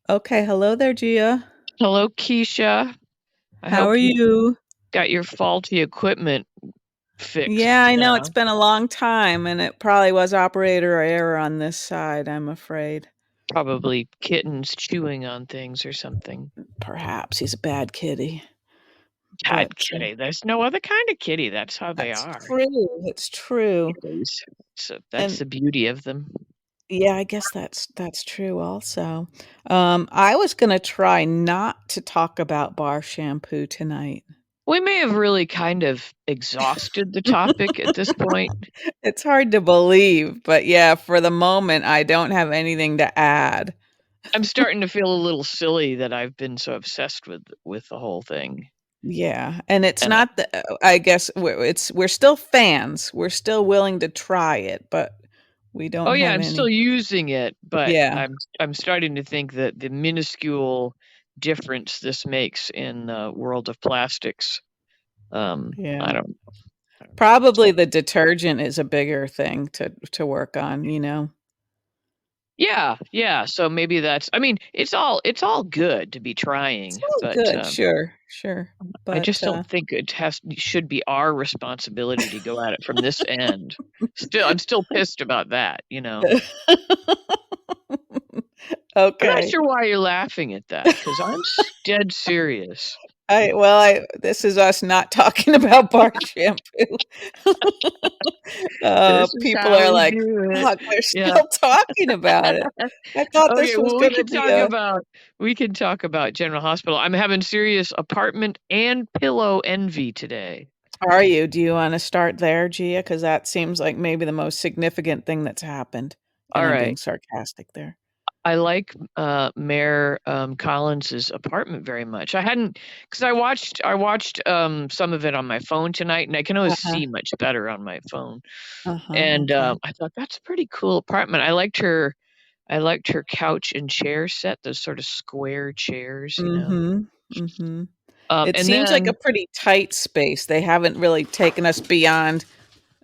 Okay, hello there, Gia. Hello, Keisha. I How are hope you you? got your faulty equipment fixed Yeah, I know it's now. been a long time and it probably was operator error on this side, I'm afraid. Probably kittens chewing on things or something. Perhaps he's a bad kitty, Bad but kitty. There's no other kind of kitty. That's how they that's are. true. It's true. Kitties. So that's And the beauty of them. yeah, I guess that's true also. I was gonna try not to talk about bar shampoo tonight. We may have really kind of exhausted the topic at this point. It's hard to believe, but yeah, for the moment, I don't have anything to add. I'm starting to feel a little silly that I've been so obsessed with the whole thing. Yeah, and it's And not the I guess we're still fans. We're still willing to try it, but we oh don't yeah, have I'm still any. using it, but Yeah, I'm starting to think that the minuscule difference this makes in the world of plastics. yeah. I don't. Probably the detergent is a bigger thing to work on, you know? Yeah, yeah. So maybe that's. I mean, it's all good to be It's trying, all but good, sure, sure, I but, just don't think should be our responsibility to go at it from this end. I'm still pissed about that. I'm not Okay. sure why you're laughing at that because dead serious. I this is us not talking about bar shampoo. This is People how are we like, do it. "Fuck, we're Yeah. still talking about it. I thought Okay, this was well, gonna be a." we can talk about General Hospital. I'm having serious apartment and pillow envy today. Are you? Do you wanna start there, Gia? Because that seems like maybe the most significant thing that's happened, and All I'm right. being sarcastic there. I like Mayor Collins's apartment very much. I hadn't because I watched some of it on my phone tonight, and I can always Uh-huh, see much better on my phone. uh-huh, And okay. I thought that's a pretty cool apartment. I liked her couch and chair set, those sort of square chairs. Mhm, mhm. Um, It and seems like a then pretty tight space. They haven't really taken us beyond.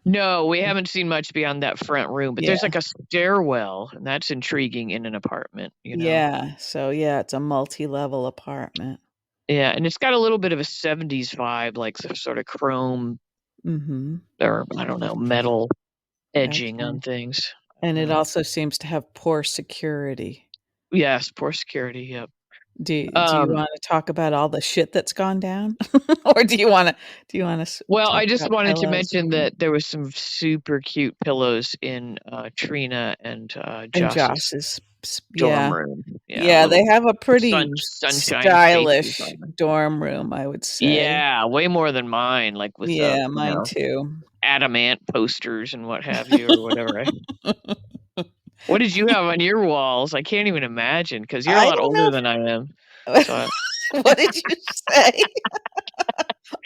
No, we haven't seen much beyond that front room, but there's Yeah, like a stairwell, and that's intriguing in an apartment. yeah, so, yeah, it's a multi-level apartment. Yeah, and it's got a little bit of a 70s vibe, like some sort of chrome Mhm, or I don't know, metal edging on okay, things. I don't and it know. also seems to have poor security. Yes, poor security, yep. Do you Um, wanna talk about all the shit that's gone down? Or do you wanna well, I talk just about wanted to pillows mention that there was some super cute pillows in Trina and and Joss's Joss's dorm yeah. room. Yeah, Yeah, little they have a pretty sunshine faces stylish on them. dorm room, I would say. Yeah, way more than mine, like with Yeah, mine too. adamant posters and what have you or whatever. What did you have on your walls? I can't even imagine because 'cause you're a I lot don't older know than I am. if So what did you say?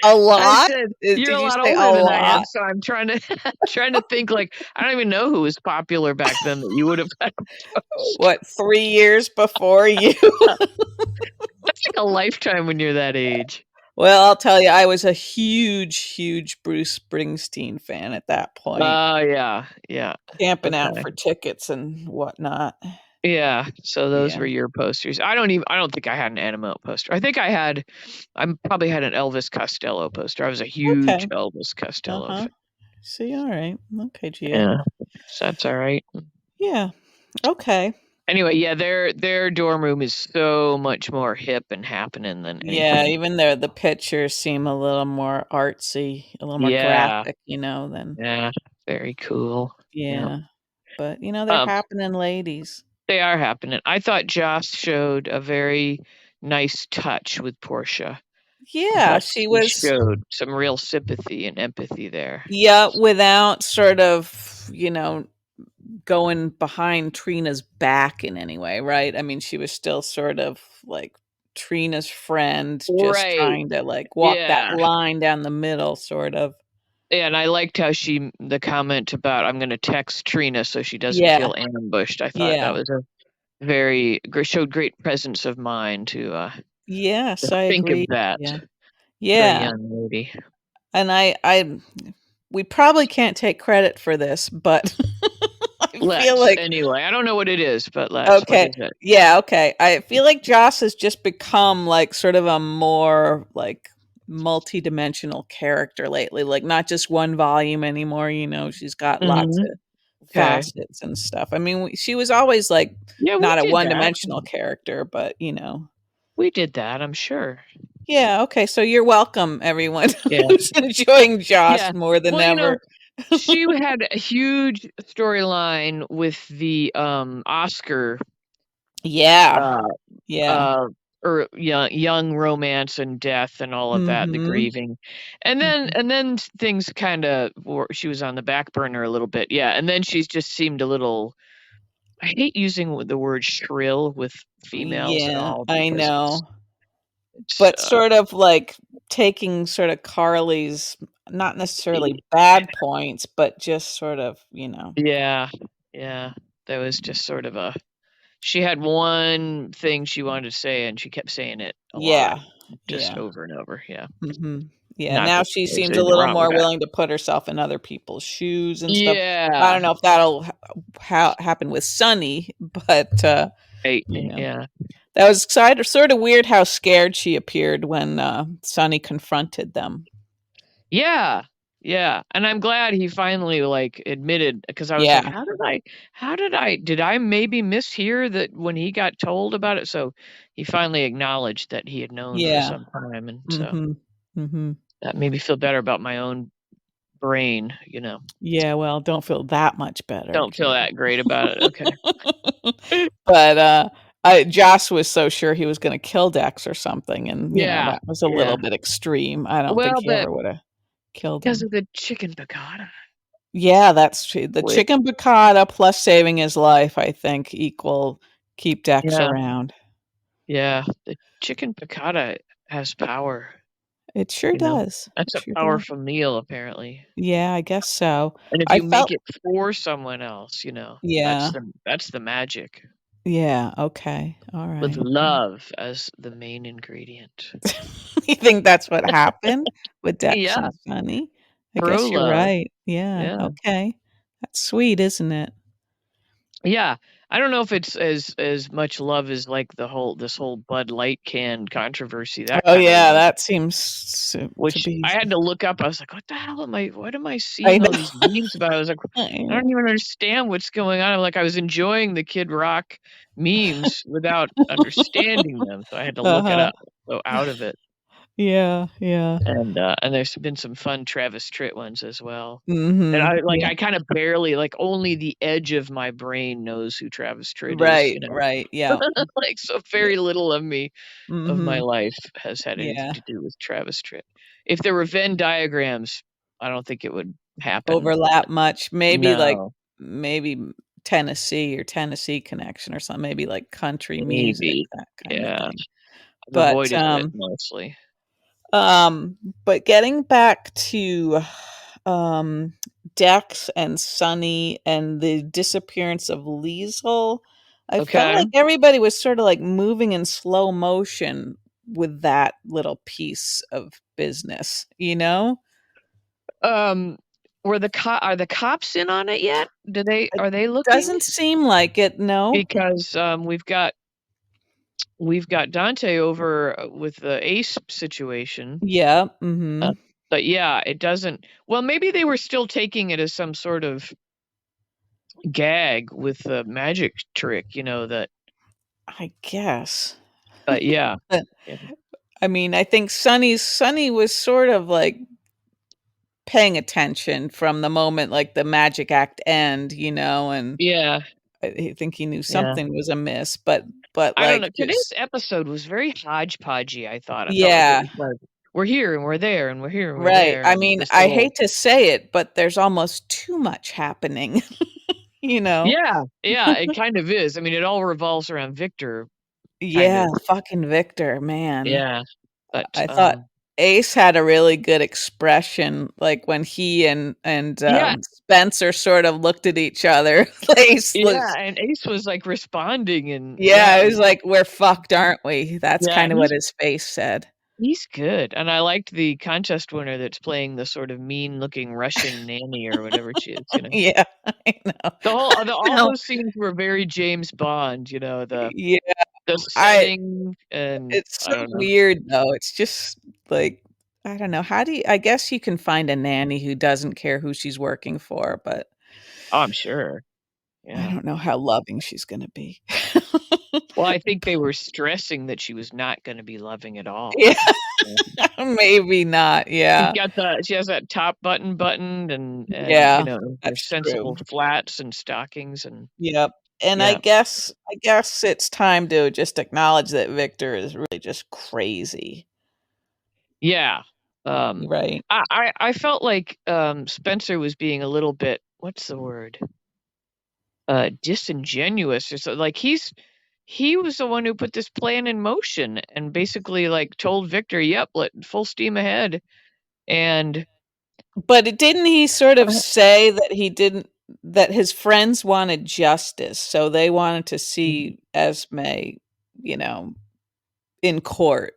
A I lot? said, "You're Did a you lot say a older than I am," lot? so I'm trying to trying to think, like, I don't even know who was popular back then that you would have had a poster. What, 3 years before you? That's like a lifetime when you're that age. Well, I'll tell you, I was a huge, huge Bruce Springsteen fan at that point, Yeah, yeah. camping out Okay. for tickets and whatnot. Yeah, so those were Yeah. your posters. I don't think I had an Animo poster. I probably had an Elvis Costello poster. I was a huge Okay. Elvis Costello Uh-huh. fan. See, alright. Okay, Gia. Yeah, so that's alright. Yeah. Okay. Anyway, yeah, their dorm room is so much more hip and happening than Yeah, anything. even the pictures seem a little more artsy, a little more Yeah, graphic, than yeah, very cool. Yeah. yeah. But, they're Um, happening ladies. they are happening. I thought Joss showed a very nice touch with Portia. I Yeah, thought she she was showed some real sympathy and empathy there. yeah, without sort of, going behind Trina's back in any way, right? I mean, she was still sort of like Trina's friend, just Right. trying to, like, walk that Yeah. line down the middle, sort of. And I liked how the comment about I'm gonna text Trina so she doesn't Yeah, feel ambushed. I thought that yeah. was a very showed great presence of mind to Yes, I think of agree. that Yeah. for a Yeah, young lady. and I we probably can't take credit for this, but feel Let's like anyway. I don't know what it is, but let's. What okay. is it? Yeah, okay. I feel like Joss has just become like sort of a more like multi-dimensional character lately. Like not just one volume anymore, she's got lots Mhm. of Okay. facets and stuff. I mean, she was always like Yeah, we not a did that. one-dimensional character, but We did that, I'm sure. Yeah, okay. So you're welcome, everyone Yeah. who's enjoying Joss Yeah. more than Well, ever. she had a huge storyline with the, Oscar, Yeah. uh, Yeah. uh, or young romance and death and all of that, the Mhm. grieving. And then Mhm. and then things kinda were she was on the back burner a little bit, yeah, and then she's just seemed a little I hate using the word shrill with females at Yeah, all I because know. it's, But sort of like taking sort of Carly's not y necessarily bad points, but just sort of, yeah, yeah, there was just sort of a she had one thing she wanted to say, and she kept saying it a lot, yeah. just Yeah. over and over, yeah. Mhm. Yeah, Not now that she there's seems a anything little wrong with more that. willing to put herself in other people's shoes and stuff. I Yeah. don't know if that'll happen with Sunny, but, Right, you know. yeah. That was sort of weird how scared she appeared when, Sonny confronted them. Yeah, yeah, and I'm glad he finally, like, admitted because I was like, Yeah, "Did I maybe mishear that when he got told about it?" So, he finally acknowledged that he had known for yeah, some time, and so mhm, mhm. that made me feel better about my own brain. Yeah, well, don't feel that much better, Don't feel kid. that great about it, okay. But, I Joss was so sure he was gonna kill Dex or something, and, Yeah, that was a yeah. little bit extreme. I don't think Well, he but ever woulda killed because him. of the chicken piccata, Yeah, that's true. The which chicken piccata plus saving his life, I think, equal keep Dex yeah, around. yeah, the chicken piccata has power, It sure you know? does. It That's a sure does. powerful meal, apparently. Yeah, I guess so. And if I you make felt it for someone else, yeah, that's the magic, yeah, okay, with alright. love as the main ingredient. You think that's what happened with Dex Yeah, and Sunny? I pro guess you're love. right. Yeah, Yeah. okay. That's sweet, isn't it? Yeah. I don't know if it's as much love as, like, this whole Bud Light can controversy, that Oh, kinda yeah, love, that seems to which be I had to look up. I was like, what am I I seeing all know. these memes about? I was like, I I don't even understand what's going on. I was enjoying the Kid Rock memes without understanding them, so I had to look it Uh-huh. up, so out of it. Yeah, yeah. And there's been some fun Travis Tritt ones as well. And Mhm. Yeah. I kinda barely only the edge of my brain knows who Travis Tritt is, Right, right, yeah. So Yeah. very little of my Mhm. life has had anything Yeah. to do with Travis Tritt. If there were Venn diagrams, I don't think it would happen. Overlap much. Maybe, like No, maybe Tennessee or Tennessee Connection or something, maybe like country music, maybe. that kinda Yeah, thing. I've But, avoided it mostly. um but getting back to, um, Dex and Sunny and the disappearance of Liesel, I felt Okay. like everybody was sorta, like, moving in slow motion with that little piece of business, you know? Um, are the cops in on it yet? It Are they looking? doesn't seem like it, no. Because, we've got Dante over, with the Ace situation, Yeah, uh, mhm. but yeah, it doesn't well, maybe they were still taking it as some sort of gag with the magic trick, that I guess. but yeah. But, Yeah. I mean, I think Sunny was sort of, like, paying attention from the moment, like, the magic act and Yeah, I think he knew yeah. something was amiss, but, I don't know, like, today's just episode was very hodgepodgey, I thought. I felt like it yeah, was like, "We're here, and we're there, and we're here, and we're right. there," I and mean, this I little hate to say it, but there's almost too much happening, you know? Yeah, yeah, it kind of is. I mean, it all revolves around Victor, kind Yeah, of. fucking Victor, man. Yeah, but, I thought Ace had a really good expression, like, when he yeah, Spencer sort of looked at each other. Ace yeah, was and Ace was, responding and yeah, yeah, it was like, "We're fucked, aren't we?" That's yeah, kinda what his face said. He's good, and I liked the contest winner that's playing the sort of mean-looking Russian nanny or whatever she is, you know? Yeah, I know. The all No, those scenes were very James Bond, you know, yeah, the I setting and it's I so don't know. weird, though. It's just, like, I don't know, how do you I guess you can find a nanny who doesn't care who she's working for, but Oh, I'm sure. I Yeah. don't know how loving she's gonna be. Well, I think they were stressing that she was not gonna be loving at all. Yeah, Yeah. maybe not, yeah. She has that top button buttoned and, you Yeah, know, her that's sensible true. flats and stockings and Yep, and yeah. I guess it's time to just acknowledge that Victor is really just crazy, Yeah. Um, right? I felt like, Spencer was being a little bit what's the word? Disingenuous or so like, he was the one who put this plan in motion and basically, like, told Victor, "Yep, let full steam ahead," and But didn't he sort of uh, say that he didn't that his friends wanted justice, so they wanted to mm, see Esme, you know, in court.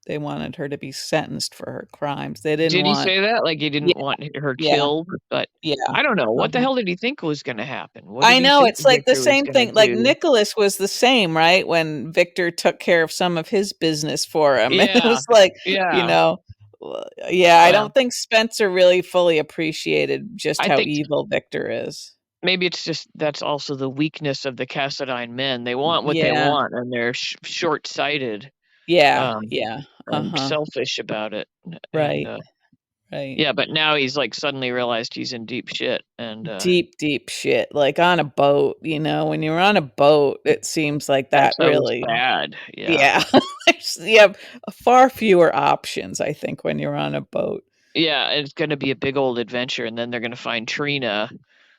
They wanted her to be sentenced for her crimes. They didn't did he want say that? Like, he Yeah, didn't want her yeah, killed? But yeah, I don't know, what the uh-huh. hell did he think was gonna happen? What I did he know, think it's like the Victor was same gonna thing, like, do? Nicholas was the same, right? When Victor took care of some of his business for him, and it Yeah, was like, you yeah, know, yeah, I well, don't think Spencer really fully appricited just I how think evil Victor is. maybe it's just that's also the weakness of the Cassadine men. They want what they Yeah, want, and they're short-sighted, yeah, um, yeah, and uh-huh, selfish about it, and, right, right. yeah, but now he's, like, suddenly realized he's in deep shit, and, Deep, deep shit, like on a boat, when you're on a boat, it seems like that that's always really bad, yeah. yeah, you have far fewer options, I think, when you're on a boat. Yeah, it's gonna be a big old adventure, and then they're gonna find Trina,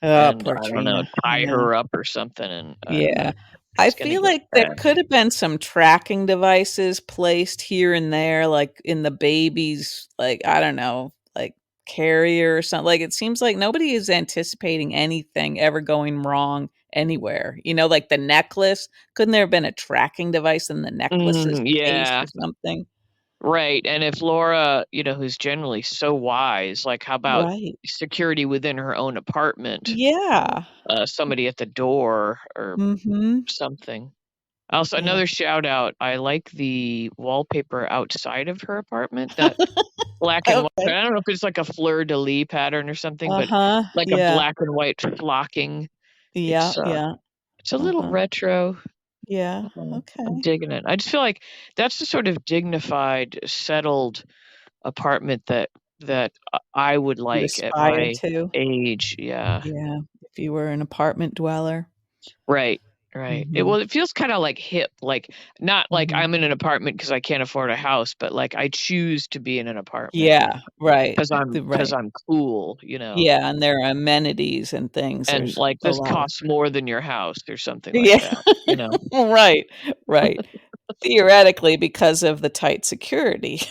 Oh, and, poor I don't know, Trina, I tie know. her up or something, and I don't know. Yeah. I It's gonna feel get like there bad. could have been some tracking devices placed here and there, like, in the baby's, like, I don't know, like, carrier or something. Like, it seems like nobody is anticipating anything ever going wrong anywhere. Like the necklace, couldn't there have been a tracking device in the necklace's case Yeah. or something? Right, and if Laura, you know, who's generally so wise, like, how about Right. security within her own apartment? Yeah. Somebody at the door or Mhm. something. Also, Yeah. another shout out, I like the wallpaper outside of her apartment, that black and white Okay. I don't know if it's like a fleur-de-lis pattern or something, but Uh-huh. like a Yeah. black and white flocking. Yeah, It's, yeah. it's a little Uh-huh. retro. Yeah. I'm Okay. digging it. I just feel like that's the sort of dignified, settled apartment that I would You like at aspire my to? age, yeah. Yeah, if you were an apartment dweller. Right, right. Mhm, It feels kinda, like, hip, like, not like mhm. I'm in an apartment because I can't afford a house, but, like, I choose to be in an apartment Yeah, right, because I'm because 'cause right. I'm cool, you know, Yeah, and there are amenities and things, and, there's like, a this lot of costs more than your house or something like Yeah, that, you know? right, right. Theoretically, because of the tight security,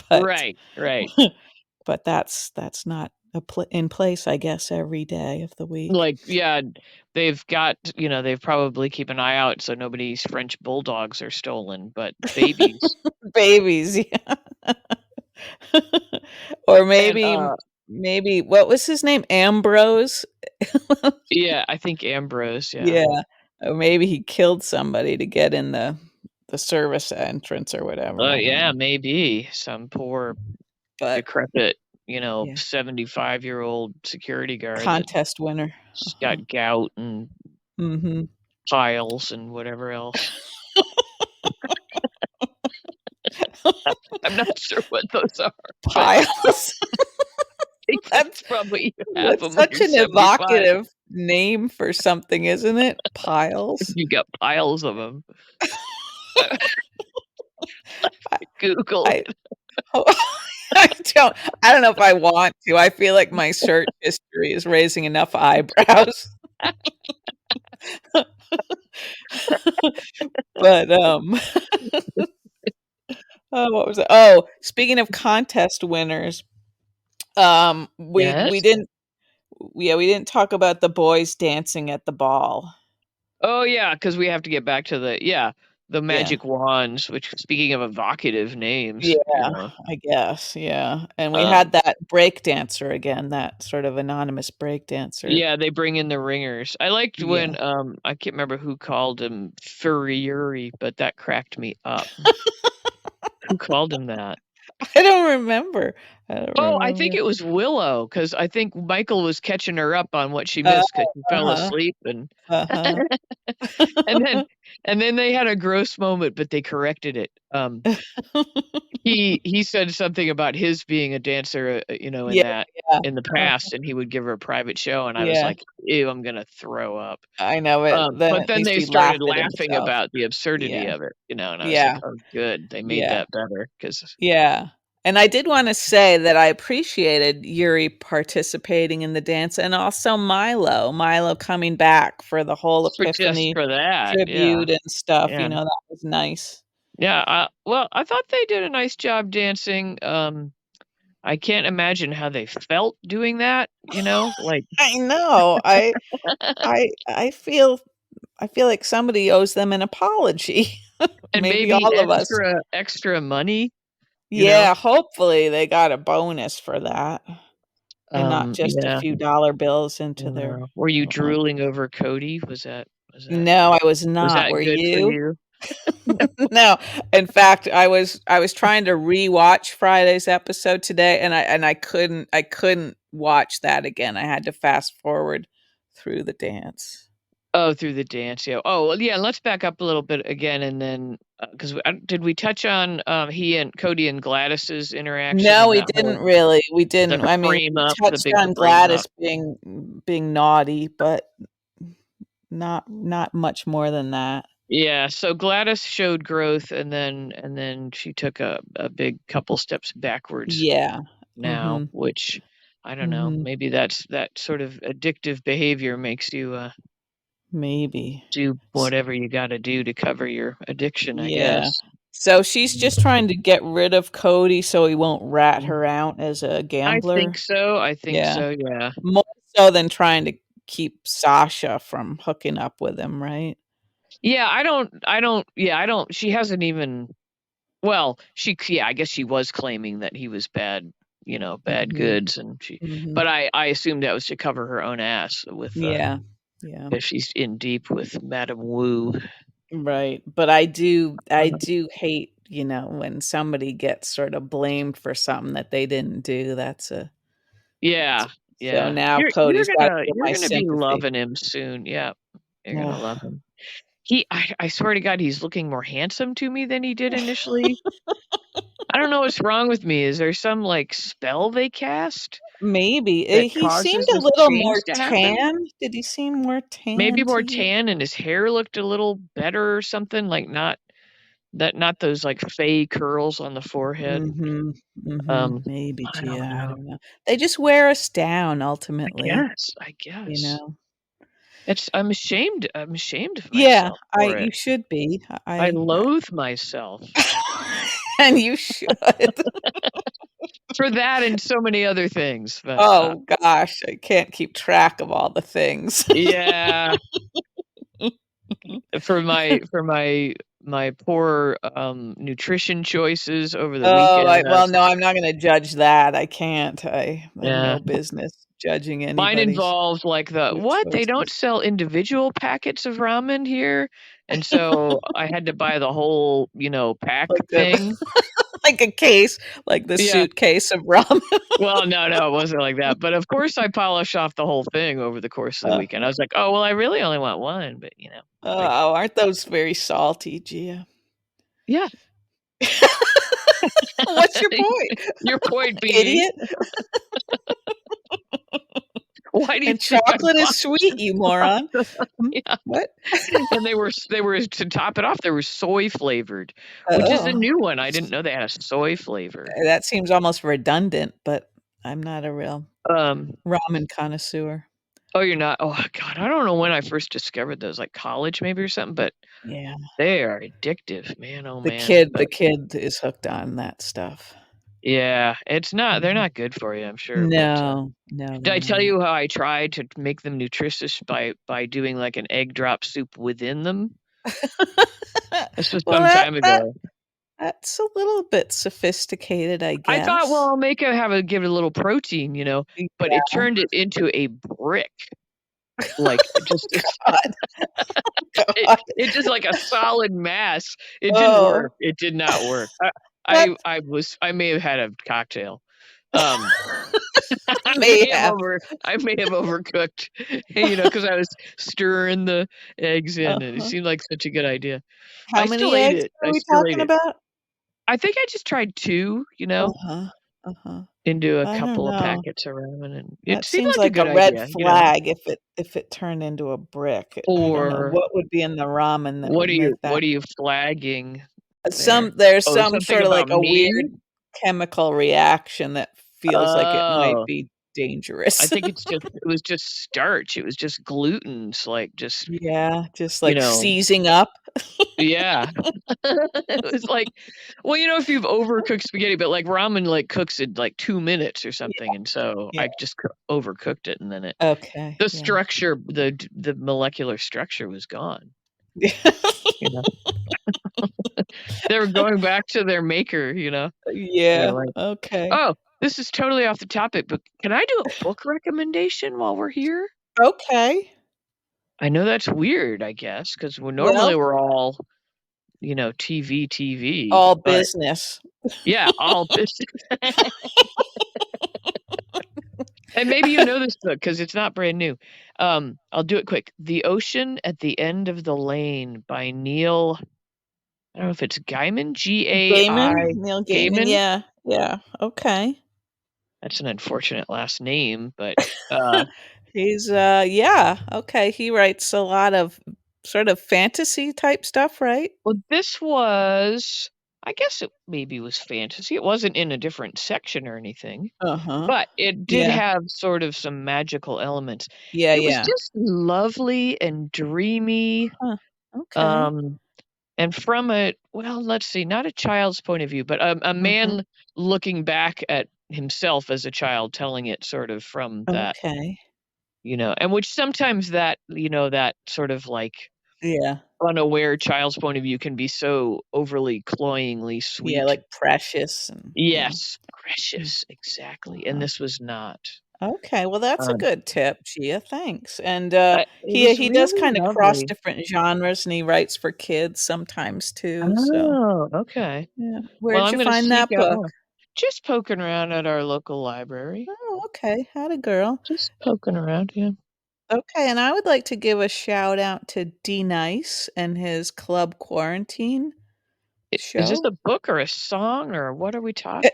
but Right, right. but that's not a pl in place, I guess, every day of the week. Like, yeah, they've got you know, they've probably keep an eye out so nobody's French bulldogs are stolen, but babies Babies, yeah. Or and, maybe what was his name? Ambrose? yeah, I think Ambrose, yeah. Yeah, or maybe he killed somebody to get in the service entrance or whatever, I don't Yeah, know, maybe some poor but decrepit, you know, yeah, 75-year-old security guard that's contest winner, uh-huh, got gout and mhm. piles and whatever else. I'm not sure what those are, but Piles, I think that's that's probably half of that's them when such you're an 75. evocative name for something, isn't it? Piles? You got piles of them. I Google I it. oh, I I don't know if I want to, I feel like my search history is raising enough eyebrows. But, oh, what was it? Oh, speaking of contest winners, we Yes? didn't yeah, we didn't talk about the boys dancing at the ball. Oh, yeah, because we have to get back to the yeah. the Yeah. magic wands, which speaking of evocative Yeah, names, I guess, yeah, and we um, had that break dancer again, that sort of anonymous break dancer. yeah, they bring in the ringers. I liked Yeah. when, I can't remember who called him Furriuri, but that cracked me up. Who called him that? I don't remember. I don't Oh, I think remember. it was Willow, because I think Michael was catching her up on what she Oh, missed because she fell uh-huh, asleep, uh-huh. and then and then they had a gross moment, but they corrected it. He said something about his being a dancer, Yeah, yeah, in the uh, past, and he would give her a private show, and I was yeah, like, "Ew, I'm gonna throw up." I know it, then But at then least they he started laughed at laughing himself. about the absurdity Yeah, of it, and I was like, yeah, "Oh, good, they made yeah. that better." Because Yeah. And I did wanna say that I appreciated Yuri participating in the dance and also Milo coming back for the whole for just Epiphany for that, yeah, tribute and stuff, yeah. that was nice. Yeah, well, I thought they did a nice job dancing, I can't imagine how they felt doing that, like I know, I feel like somebody owes them an apology. and Maybe maybe all of us. extra money, you know? Yeah, hopefully they got a bonus for that and not just a Yeah, few dollar bills into their yeah. Were you lunch. drooling over Cody? No, I was Was not, that were good for you? you? No, in fact, I was trying to rewatch Friday's episode today, and I couldn't watch that again. I had to fast forward through the dance. Oh, through the dance, yeah. Oh, well, yeah, let's back up a little bit again and then, 'cause did we touch on, he and Cody and Gladys's interaction No, and we that didn't whole really. We the didn't. I mean, frame we up, the touched big on frame Gladys up? being naughty, but not much more than that. Yeah, so Gladys showed growth and then she took a big couple steps backwards Yeah. now, Mhm. which I don't know, Mhm. maybe that's that sort of addictive behavior makes you, Maybe. do S whatever you gotta do to cover your addiction, I Yeah. guess. So she's just trying to get rid of Cody so he won't rat Mm. her out as a gambler? I think Yeah. so, yeah. More so than trying to keep Sasha from hooking up with him, right? Yeah, I don't she hasn't even well, I guess she was claiming that he was bad, bad Mhm. goods and Mhm. but I assumed that was to cover her own ass with, Yeah. Yeah. if she's in deep with Madame Wu. Right. But I Uh, do hate, when somebody gets sort of blamed for something that they didn't do. yeah, So yeah. now You're Cody's gotta gonna get you're my gonna be sympathy. loving him soon, yeah. You're gonna love Ugh. him. I swear to God, he's looking more handsome to me than he did initially. I don't know what's wrong with me. Is there some, like, spell they cast Maybe. that He seemed causes a this little more change to happen? tan. Did he seem more Maybe tan to more you? tan and his hair looked a little better or something, like, not those, like, fake curls on the forehead. Mhm, Um, mhm, maybe, I don't Gia, I know. don't know. They just wear us down I ultimately, guess, I you guess. know? I'm ashamed of Yeah, myself I for it. you should be. I loathe myself And you should. for that and so many other things, but, Oh gosh, I can't keep track of all the things. yeah, for my poor, nutrition choices over the Oh, weekend, no, I'm not gonna judge that, I can't. I have yeah. no business judging Mine anybody's involves, like, food "What? They don't choices. sell individual packets of ramen here?" And so I had to buy the whole, pack Like a thing. like a case, like the Yeah. suitcase of ramen. Well, no, it wasn't like that, but of course I polish off the whole thing over the course of the weekend. I was like, "Oh, well, I really only want one," but, like Oh, aren't those very salty, Gia? yeah. What's your point? Your point being, Idiot? why do you And think I chocolate is bought sweet, you moron. Hmm, yeah, what? and they were to top it off, they were soy flavored, which is a Oh, new one. I didn't know they had a soy flavor. that seems almost redundant, but I'm not a real Um, ramen connoisseur. oh, you're not? Oh god, I don't know when I first discovered those, like college maybe or something, but Yeah. they are addictive, man, oh The man. kid the But kid is hooked on that stuff. yeah, they're Mhm. not good for you, I'm sure, but, No, no, did they're I tell not. you how I tried to make them nutritious by doing, like, an egg drop soup within them? This was Well, some time ago. that's a little bit sophisticated, I I thought, well, guess. I'll make it give it a little protein, but it Yeah. turned it into a brick. Like, God, it God. it just like a solid mass. It didn't work. Oh, It did not work. that I may have had a cocktail. Um, may have. I may have overcooked, because I was stirring the eggs in, and it Uh-huh. seemed like such a good idea. How many eggs I are we still talking ate it. about? I think I just tried 2, Uh-huh, uh-huh. into a I don't couple of know. packets of ramen, and it That seemed seems like a like good a red idea. flag if it turned into a brick. I don't know Or what would be in the ramen that would make that. what are you flagging there? There's Oh, some something sorta about like a me? weird chemical reaction that feels like it might Oh, be I dangerous. think it was just starch, it was just glutens, like, just, Yeah, just you like know seizing up. yeah. It was like, well, if you've overcooked spaghetti, but, like, ramen, like, cooks in, like, 2 minutes or Yeah, something, and so yeah. I just overcooked it, and then Okay, the yeah. structure, the molecular structure was gone, you know? They were going back to their maker, They're Yeah, like, okay. "Oh, this is totally off the topic, but can I do a book recommendation while we're here?" Okay. I know that's weird, I guess, 'cause normally Well, we're all, TV, all but business. yeah, all business. And maybe you know this book 'cause it's not brand new. I'll do it quick. The Ocean at the End of the Lane by Neil, I don't know if it's Gaiman, Gaiman? G-A-I Neil Gaiman, Gaiman? yeah, yeah, okay. That's an unfortunate last name, but, He's, yeah, okay, he writes a lot of sort of fantasy type stuff, right? well, this was, I guess it maybe was fantasy. It wasn't in a different section or anything, Uh-huh. but it did Yeah. have sort of some magical elements. Yeah, It was yeah. just lovely and dreamy, Huh, okay. um, and from let's see, not a child's point of view, but a Mhm. man looking back at himself as a child, telling it sort of from that, Okay. and which sometimes that sort of like Yeah. unaware child's point of view can be so overly cloyingly Yeah, sweet. like Precious and yeah. Yes, Mm, precious, exactly, and uh-huh. this was not. Okay, well, that's a Um, good tip, Gia, thanks, and, it was he does really kinda cross lovely. different genres, and he writes for kids sometimes too, so Oh, okay. yeah. Well, Where'd I'm you gonna find seek that out book? more. Just poking around at our local library. Oh, okay, atta girl. Just poking around, yeah. Okay, and I would like to give a shout out to D Nice and his Club Quarantine Is this show. a book or a song, or what are we talking?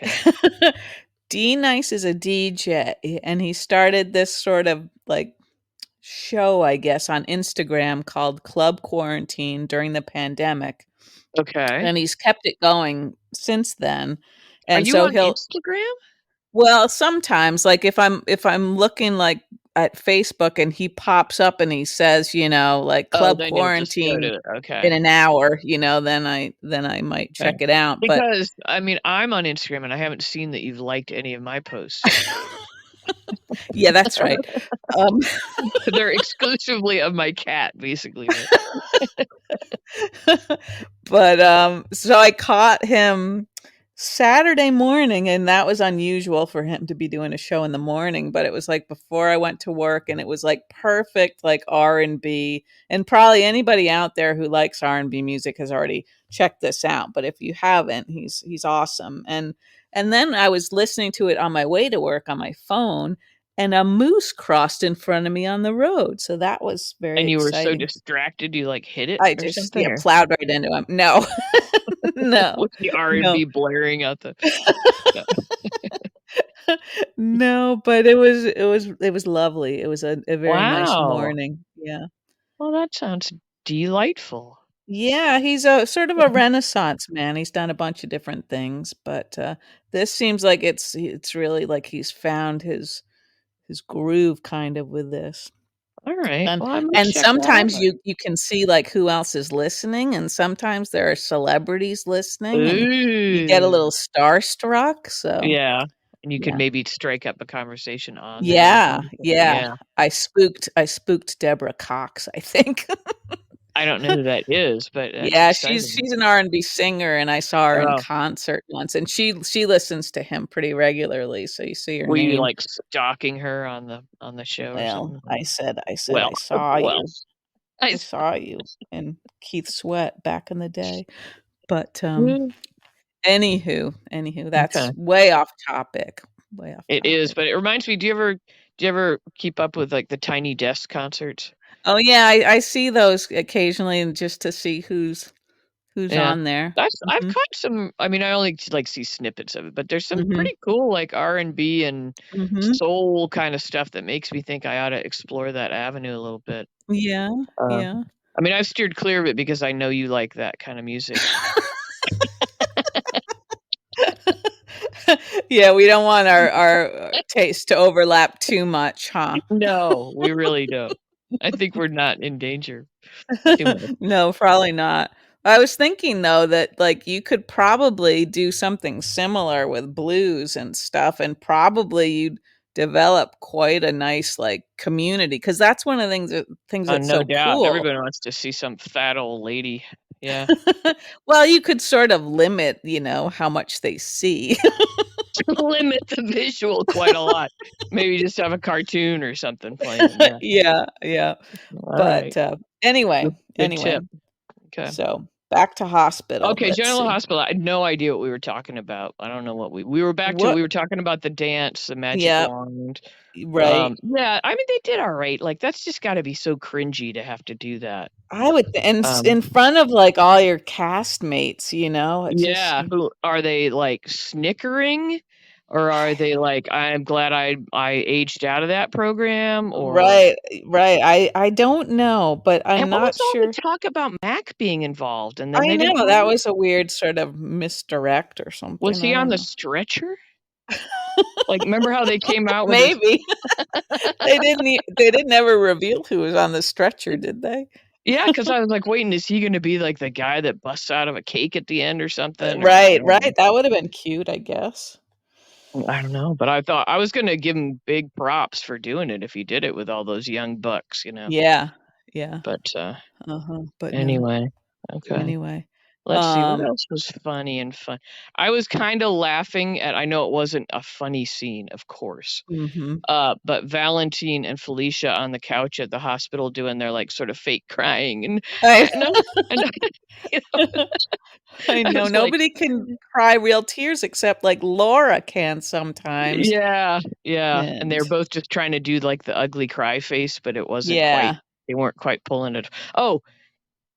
D Nice is a DJ, and he started this sort of, like, show, I guess, on Instagram called Club Quarantine during the pandemic, Okay. and he's kept it going since then, Are and you so on he'll Instagram? well, sometimes, like, if I'm looking, like, at Facebook and he pops up and he says, like, Oh, "Club then you'll just go Quarantine to it, in okay, an hour," then I might okay. check it out, but Because, I mean, I'm on Instagram, and I haven't seen that you've liked any of my posts. yeah, that's right. Um, They're exclusively of my cat, basically, but but, so I caught him Saturday morning, and that was unusual for him to be doing a show in the morning, but it was, like, before I went to work, and it was, like, perfect, like, R&B, and probably anybody out there who likes R&B music has already checked this out, but if you haven't, he's awesome, and then I was listening to it on my way to work on my phone, and a moose crossed in front of me on the road, so that was very and you were so exciting. distracted, you, like, hit it I or just something, yeah, or plowed right into him. No. No. with the No. R&B blaring out the no. No, but it was lovely. It was a very nice Wow! morning. Yeah. Well, that sounds delightful. Yeah, he's a sort of a renaissance man. He's done a bunch of different things, but, this seems like it's really like he's found his groove kind of with this. Alright, And well, I might and check that sometimes out. you can see, like, who else is listening, and sometimes there are celebrities listening, and you get a Ooh. little starstruck, so Yeah, and you could yeah. maybe strike up a conversation on there or Yeah, something. yeah. Yeah. I spooked Deborah Cox, I think. I don't know who that is, but that's Yeah, she's exciting. she's an R&B singer, and I saw her in Oh, concert once, and she listens to him pretty regularly, so you see her were you, name. like, stalking her on the show or Well, something? I said, Well, "I saw well, you. I I s saw you in Keith Sweat back in the day." But, mm, anywho, okay. that's way off It is, topic. but it reminds me, do you ever keep up with, like, the Tiny Desk concerts? Oh, yeah, I see those occasionally and just to see who's Yeah. on there. I've Mhm, caught some. I mean, I only, like, see snippets of it, but there's some mhm, pretty cool, like, R&B and mhm. soul kinda stuff that makes me think I ought to explore that avenue a little bit. Yeah, Uh, yeah. I mean, I've steered clear of it because I know you like that kinda music. Yeah, we don't want our taste to overlap too much, huh? No, we really don't. I think we're not in danger too much. No, probably not. I was thinking though that, like, you could probably do something similar with blues and stuff, and probably you'd develop quite a nice, like, community because that's one of the things that's No so doubt. cool. Everybody wants to see some fat old lady. Yeah. Well, you could sort of limit, how much they see. Limit the visual quite a lot. Maybe just have a cartoon or something playing, yeah. Yeah, yeah. But, Alright. anyway, Good tip. anyway, Okay. so back to hospital, Okay, let's General see. Hospital, I had no idea what we were talking about. I don't know what we were back to What we were talking about the dance, the magic Yeah, wand. right. Yeah, I mean, they did alright, like, that's just gotta be so cringy to have to do that. I would and Um, in front of, like, all your castmates, it just yeah, who are they, like, snickering? Or are they like, "I'm glad I aged out of that program," or right, right, I don't know, but and I'm what was not all the sure. talk about Mac being involved, and then I they didn't know, have that him? was a weird sort of misdirect or Was something, he I on don't the know. stretcher? Like, remember how they came out with his Maybe. They didn't ever reveal who was on the stretcher, did they? yeah, because I was, like, waiting, is he gonna be, like, the guy that busts out of a cake at the end or something, or I Right, don't know. right, that would've been cute, I guess. I don't know, but I thought I was gonna give him big props for doing it if he did it with all those young bucks, you know? Yeah, yeah, But, but no. anyway, okay. Anyway, Let's see, what um else was funny and fun? I was kinda laughing at I know it wasn't a funny scene, of course, mhm. but Valentine and Felicia on the couch at the hospital doing their, like, sort of fake crying, and I and I and I you know, I I know, was like nobody can cry real tears except, like, Laura can sometimes, yeah, yeah, and they and were both just trying to do, like, the ugly cry face, but it wasn't quite yeah, they weren't quite pulling it. Oh,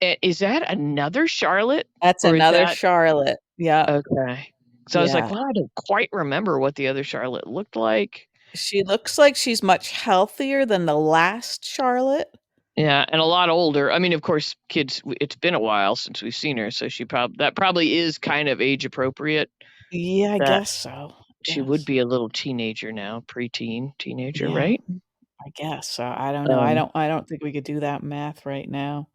is that another Charlotte, that's or is another that Charlotte. Yep, okay? So I was like, yeah. "Well, I don't quite remember what the other Charlotte looked like." She looks like she's much healthier than the last Charlotte. Yeah, and a lot older. I mean, of course, kids it's been a while since we've seen her, so that probably is kind of age appropriate Yeah, I that guess so, she would yes. be a little teenager now, preteen, teenager, Yeah, right? I guess so, I don't know, Um, I don't think we could do that math right now.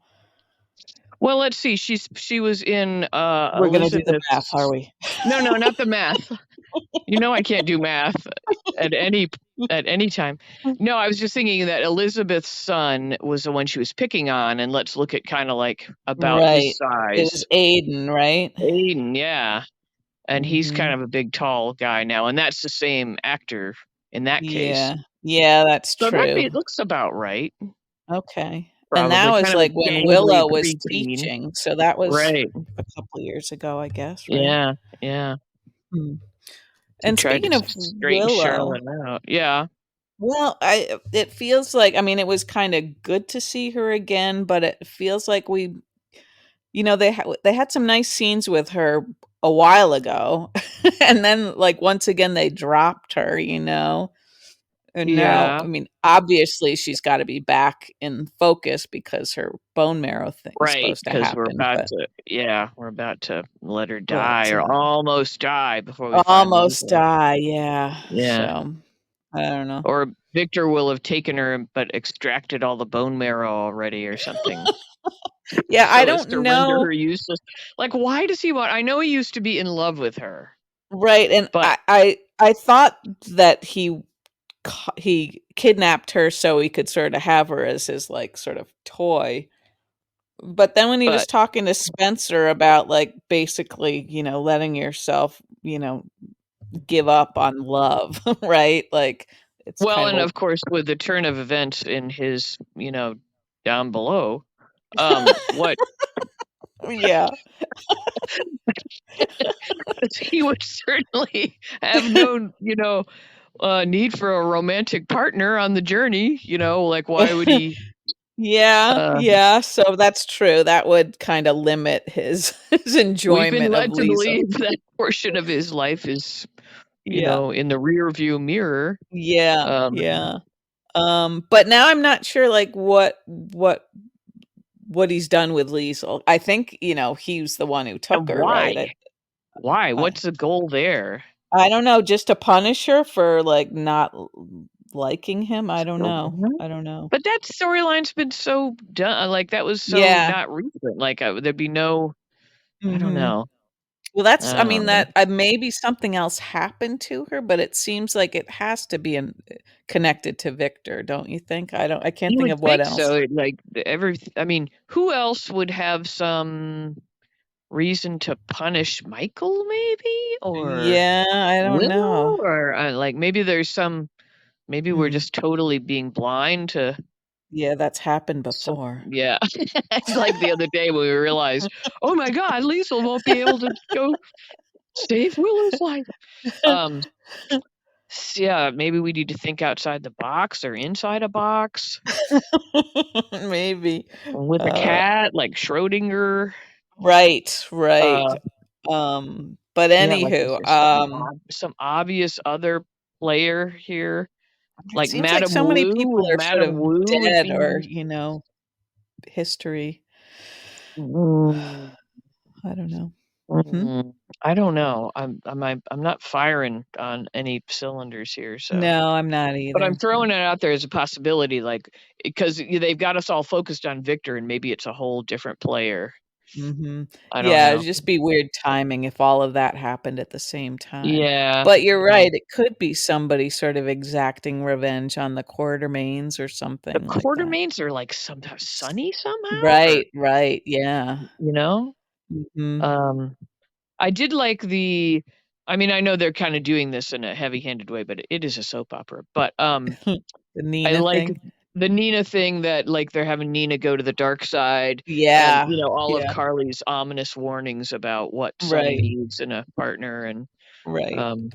well, let's see, she was in, We're gonna do the math, are Elizabeth's we? no, no, not the math. You know I can't do math at any time. No, I was just thinking that Elizabeth's son was the one she was picking on, and let's look at kinda, like, about his Right. It was size. Aiden, right? Aiden, yeah. And he's kind Mhm. of a big, tall guy now, and that's the same actor in that case. Yeah. Yeah, that's So that true. be looks about right, Okay. And that probably, was, kind of a like, when gangly Willow was preteen. teaching, so that was Right. a couple years ago, I guess, right? Yeah, yeah. Hmm. He And tried to speaking of straighten Willow, Charlotte out. Yeah. well, it feels like I mean, it was kinda good to see her again, but it feels like they had some nice scenes with her a while ago, and then, like, once again, they dropped her, and now Yeah, I mean, obviously, she's gotta be back in focus because her bone marrow thing is right. supposed to Because 'cause we're happen, about to yeah, we're about to let her die but, or almost die before we finally lose almost her. die, yeah, Yeah. so, I don't know. Or Victor will have taken her but extracted all the bone marrow already or something. Yeah, I So as to don't render know. her useless. Like, why does he want I know he used to be in love with her, Right, and but I thought that he kidnapped her so he could sorta have her as his, like, sort of toy, But then when he was But talking to Spencer about, like, basically, letting yourself, give up on love, right? Like, it's well, kind of and a of course, with the turn of events in his, down below, what yeah. he would certainly have no, need for a romantic partner on the journey, like, why would he, Yeah, uh yeah, so that's true. That would kinda limit his his we've been enjoyment of led to Liesel. believe that portion of his life is, Yeah. in the rear view mirror. Yeah, Um, yeah. But now I'm not sure, like, what he's done with Liesel. I think, he was the one who took and her, right? why? Why? I What's the goal there? I don't know, just to punish her for, like, not liking him? I don't know. Mhm. I don't know. But that storyline's been so done, like, that was so Yeah. not recent, like, there'd be no I don't Mhm. know. Well, that's I I mean, don't know. that maybe something else happened to her, but it seems like it has to be connected to Victor, don't you think? I can't You think would of what think else. so, like, I mean, who else would have some reason to punish Michael maybe? Or Yeah, I don't know. Willow? Or, like, maybe we're Hmm. just totally being blind to Yeah, that's happened some before. yeah. It's like the other day when we realized, "Oh my god, Liesel won't be able to go save Willow's life." Um, yeah, maybe we need to think outside the box or inside a box Maybe. with a Uh, cat, like Schrodinger. right, right. Uh, But yeah, like, is anywho, there some obvious other player here? it Like seems like Madame so many Wu? people Would are sort Madame of Wu would dead or, be history. mm, I don't know. Hmm? I don't know. I'm not firing on any cylinders here, so No, I'm not but I'm either. throwing it out there as a possibility, like, because they've got us all focused on Victor, and maybe it's a whole different player. Mhm. I don't Yeah, know. it'd just be weird timing if all of that happened at the same time. Yeah. But you're right, it could be somebody sort of exacting revenge on the Quartermaines or The something like that. Quartermaines are, like, sometimes sunny somehow, or Right, right, yeah. you know? Mhm. Um, I did like the I mean, I know they're kinda doing this in a heavy-handed way, but it is a soap opera, but, The I Nina like thing? the Nina thing that, like, they're having Nina go to the dark side and, Yeah, all of yeah, Carly's ominous warnings about what Son right, needs in a partner, and, right. um,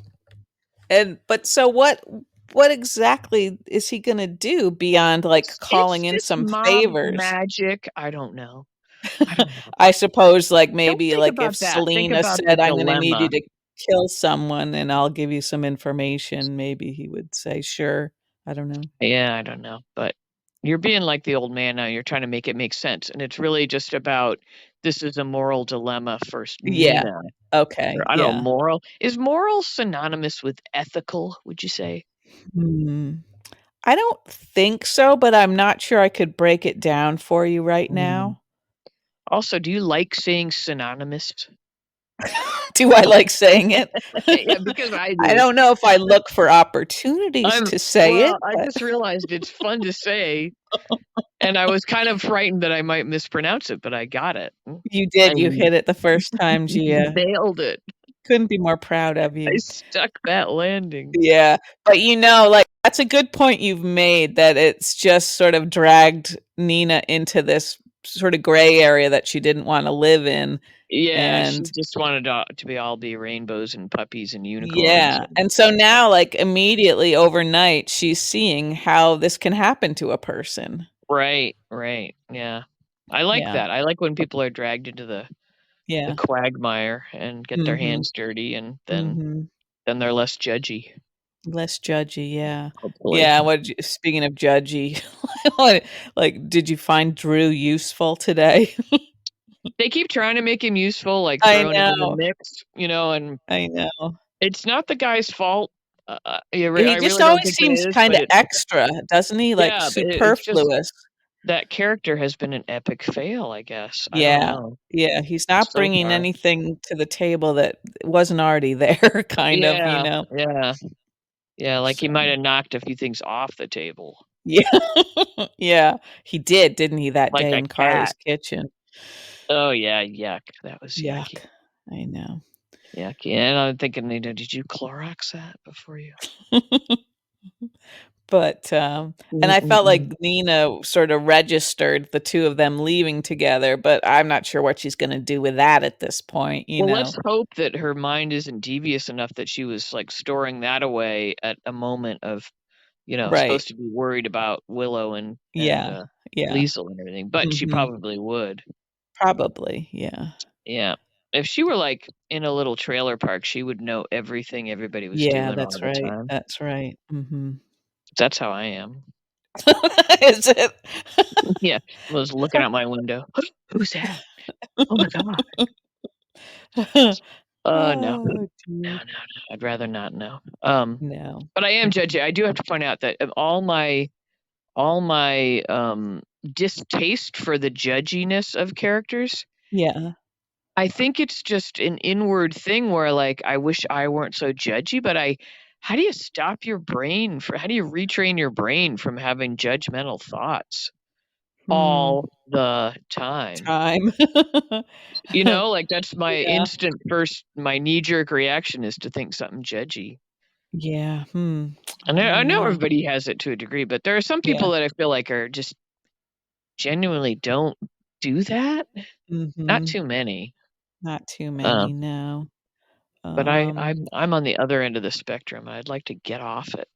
But so what exactly is he gonna do beyond, like, it's calling in just some mom favors? magic. I don't know. I don't know. I suppose, like, Don't maybe, think like, if about that. Think Selena about the said, "I'm gonna need you dilemma. to kill someone, and I'll give you some information," maybe he would say, "Sure." I don't know. Yeah, I don't know, but you're being like the old man now, you're trying to make it make sense, and it's really just about this is a moral dilemma for Yeah. Nina, or Okay, I don't know, yeah. moral. Is moral synonymous with ethical, would you say? Hmm. I don't think so, but I'm not sure I could break it down for you right Mm. now. Also, do you like saying synonymous? Do I like saying it? Yeah, because I I do. don't know if I look for opportunities I'm to say it, well, I but just realized it's fun to say, and I was kind of frightened that I might mispronounce it, but I got it. you I did, you hit it the first time, Gia. nailed it. Couldn't be more proud of I you. stuck that landing. Yeah, but, like, that's a good point you've made that it's just sort of dragged Nina into this sort of gray area that she didn't wanna live in, Yeah, she and just wanted to be all be rainbows and puppies and unicorns. yeah, and so now, like, immediately overnight, she's seeing how this can happen to a person. Right, right, yeah. I like Yeah, that. I like when people are dragged into the yeah. quagmire and get their Mhm, hands dirty, and mhm. then they're less judgy, Less judgy, yeah. hopefully. Yeah, speaking of judgy, what did you find Drew useful today? They keep trying to make him useful, like I throwing him in the know, mix, and I know. it's not the guy's fault. I He just really don't always think it seems is, but kinda extra, doesn't he? Like, yeah, but it's just superfluous. that character has been an epic fail, I guess. I don't Yeah, know, yeah, he's not so bringing far. anything to the table that wasn't already there, kind of, you Yeah, know? yeah. Yeah, like he might So have knocked a few things off the table, yeah. Yeah, he did, didn't he, that like day a in Carly's cat. kitchen? Oh, yeah, yuck. That was yucky. Yuck. I know. Yucky, and I'm thinking, did you Clorox that before you But, and I felt like Mm-mm-mm. Nina sort of registered the 2 of them leaving together, but I'm not sure what she's gonna do with that at this point, you Well, let's know? hope that her mind isn't devious enough that she was, like, storing that away at a moment of, Right. supposed to be worried about Willow and Yeah. Yeah. Liesel and everything, but she Mhm. probably would. Probably, yeah. Yeah. If she were, like, in a little trailer park, she would know everything everybody was Yeah, doing all that's the right, time. that's right. Mhm. That's how I am. Is it? Yeah. I was looking out my window. "Who's that? Oh my god." No. Oh, No, dear. no, no, I'd rather not know. No. But I am judgy. I do have to point out that of all my distaste for the judginess of characters, Yeah. I think it's just an inward thing where, like, I wish I weren't so judgy, but how do you stop your brain how do you retrain your brain from having judgmental thoughts Hmm. all the time? Time. Like, that's Yeah. my knee-jerk reaction is to think something judgy. Yeah, And I I don't know know. everybody has it to a degree, but there are some Yeah. people that I feel like are just genuinely don't do that. Not Mhm. too many. Not too Uh, many, no. but Um, I'm on the other end of the spectrum. I'd like to get off it.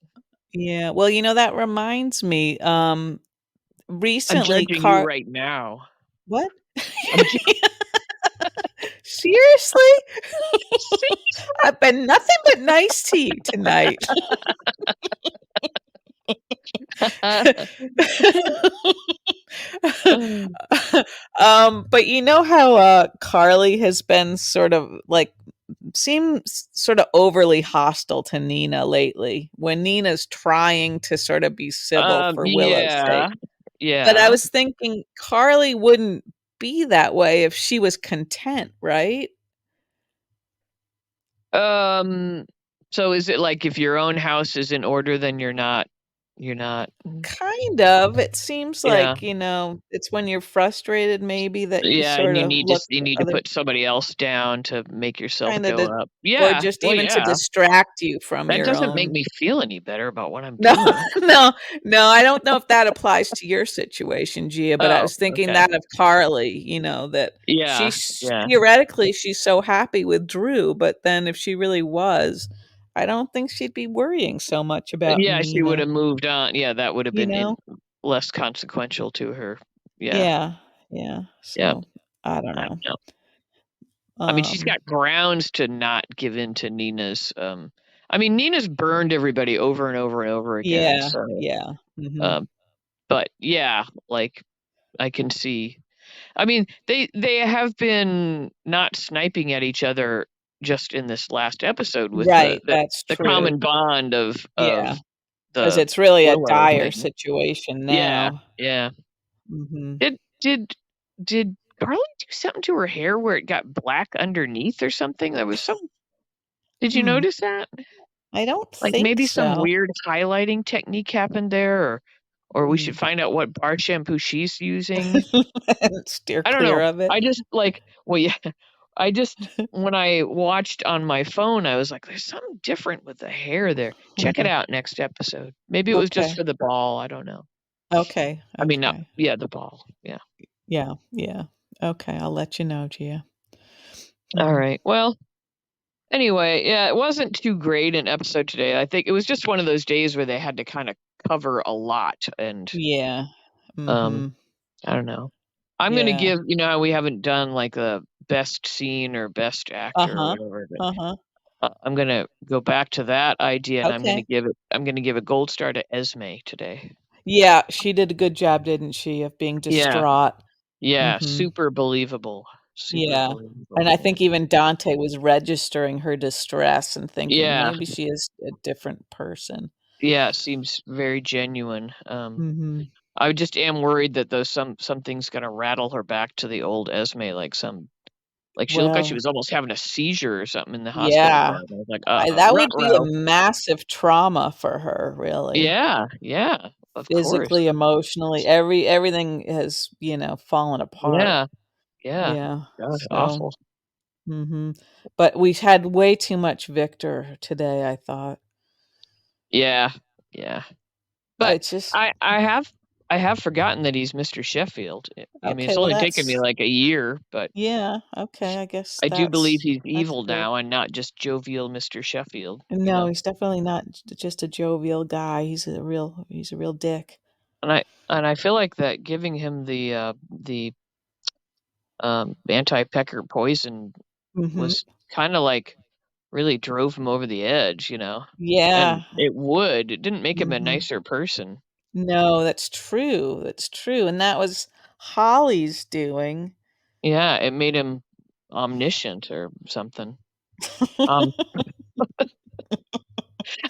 yeah, well, that reminds me, I'm recently judging you Car right now. what? I'm ju Seriously? Seriously? I've been nothing but nice to you tonight. But you know how, Carly has been sort of, like, seems sort of overly hostile to Nina lately, when Nina's trying to sort of be civil for Willow's sake. Yeah. But I Yeah. was thinking Carly wouldn't be that way if she was content, right? Um, so is it like if your own house is in order, then you're not Kind of. It seems yeah. like, it's when you're frustrated maybe that you Yeah, and sort of look you to need to other put somebody else down to make yourself kinda go to up. or Yeah. just Well, even to yeah. distract you from That your doesn't make own. me feel any better about what I'm No, doing. no, no, I don't know if that applies to your situation, Gia, but I Oh, was thinking okay. that of Carly, that Yeah, yeah. she's so happy with Drew, but then if she really was, I don't think she'd be worrying so much about Yeah, she Nina, would've moved on. Yeah, that would've you been in know? less consequential to her. Yeah, Yeah, yeah, yeah. so, I don't I don't know. know. I mean, she's Um, got grounds to not give in to Nina's, I mean, Nina's burned everybody over and over and over again, yeah, so, yeah, mhm. um, but yeah, like, I can see I mean, they have been not sniping at each other just in this last episode with Right, that's the true. common bond Yeah, of 'cause the it's really a Willow dire thing. situation Yeah, now. yeah. Mhm. Did did did Carly do something to her hair where it got black underneath or something? There was some Did you Hmm, notice that? I don't Like, think maybe some so. weird highlighting technique happened there, or we should Mm. find out what bar shampoo she's using. Steer I don't clear know. of it. I just, like well, yeah. I just when I watched on my phone, I was like, "There's something different with the hair there." Check it Hmm, out next episode. Maybe it was just okay, for the ball, I don't know. okay, I mean, not okay. yeah, the ball, yeah. Yeah, yeah. Okay, I'll let you know, Gia. Mhm. Alright, well, anyway, yeah, it wasn't too great an episode today. I think it was just one of those days where they had to kinda cover a lot, and, Yeah. um, Mhm. I don't know. I'm gonna Yeah. give how we haven't done, like, a best scene or best actor or Uh-huh. whatever, but Uh-huh. I'm gonna go back to that idea, and Okay. I'm gonna give a gold star to Esme today. Yeah, she did a good job, didn't she, of being Yeah, distraught. yeah, Mhm. super believable, super Yeah, and believable, I yeah. think even Dante was registering her distress and thinking Yeah, maybe she is a different person. yeah, seems very genuine, Mhm. I just am worried that those something's gonna rattle her back to the old Esme, like, she looked like she Well, was almost having a seizure or something in the hospital yeah, bed, and I was like, that would be a ruh-roh. massive trauma for her, really. Yeah, yeah, of course. Physically, emotionally, everything has, fallen apart. Yeah. Yeah. Yeah. God, So, awful. mhm. But we had way too much Victor today, I thought. Yeah. Yeah. But It's just I have forgotten that he's Mr. Sheffield. I mean, okay, it's well, only taken me that's like a year, but yeah, okay, I guess I do believe he's that's evil good. now and not just jovial Mr. Sheffield, you No, know? he's definitely not just a jovial guy. He's a real dick. And I feel like that giving him the anti-pecker poison Mhm. was kinda like really drove him over the edge, you know? And Yeah. it didn't make him a Mhm. nicer person. No, that's true, and that was Holly's doing. Yeah, it made him omniscient or something. Um,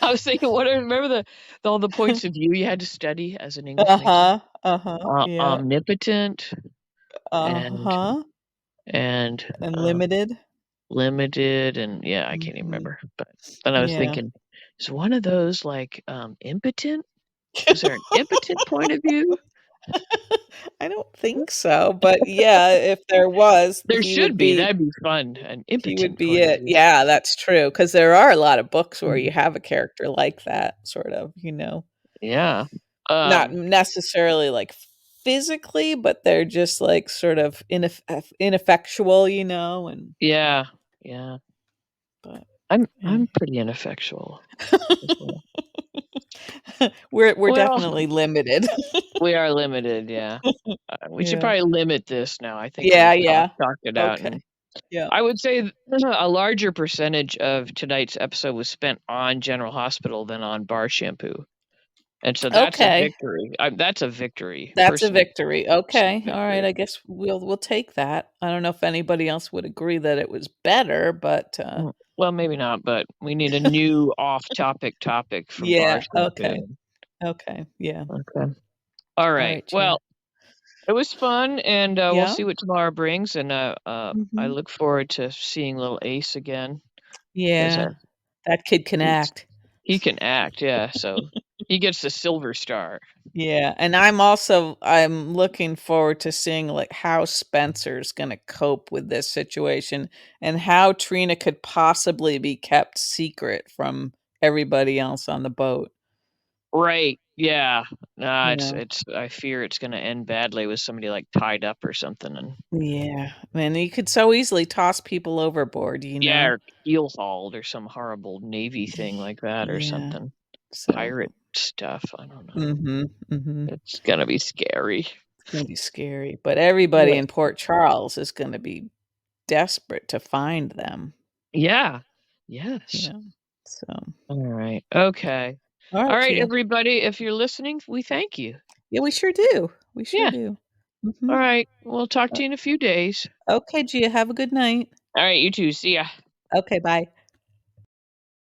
I was thinking, what I remember all the points of view you had to study as an English major. Uh-huh, uh-huh, yeah, Omnipotent and uh-huh, and, and uh, limited. limited and yeah, I can't even Mhm, remember, but then I was yeah. thinking, is one of those, like, impotent? Is there an impotent point of view? I don't think so, but yeah, if there was, There should be, that'd be fun, an he would impotent be point of it. view. Yeah, that's true. Because there are a lot of books where you Mhm. have a character like that, sort of, you know? Yeah. Not Um, necessarily, like, physically, but they're just, like, sort of ineffectual, you know, and yeah, yeah. but I'm eh. pretty ineffectual as well. We're Well, definitely limited. we are limited, yeah. We should Yeah. probably limit this now. I think Yeah, we've yeah. talked it out, Okay. and Yeah. I would say a larger percentage of tonight's episode was spent on General Hospital than on bar shampoo, and so that's a Okay. victory. That's a victory, That's a personal victory. personal Okay. Alright, victory. I guess we'll take that. I don't know if anybody else would agree that it was better, but, Well, maybe not, but we need a new off-topic topic for bar yeah, okay. shampoo. Okay, yeah. Okay. All right. Alright, Gia. Well, it was fun, and, we'll Yeah? see what tomorrow brings, and, I Mhm. look forward to seeing little Ace again 'cause, Yeah. That kid can he's act. he can act, yeah, so he gets the silver star. Yeah, and I'm looking forward to seeing, like, how Spencer's gonna cope with this situation and how Trina could possibly be kept secret from everybody else on the boat, Right, yeah. you know? It's I fear it's gonna end badly with somebody, like, tied up or something and Yeah, and you could so easily toss people overboard, you yeah, know? or keel hauled or some horrible Navy thing like that or Yeah, something. so Pirate stuff, I don't know. mhm, mhm. It's gonna be scary. It's gonna be scary, but everybody But in Port Charles is gonna be desperate to find them, yeah. you Yes. know? So, Alright, okay. alright, Alright, Gia. everybody, if you're listening, we thank you. Yeah, we sure do. We sure Yeah. do. Mhm. Alright, we'll talk Uh, to you in a few days. okay, Gia, have a good night. Alright, you too, see ya. Okay, bye.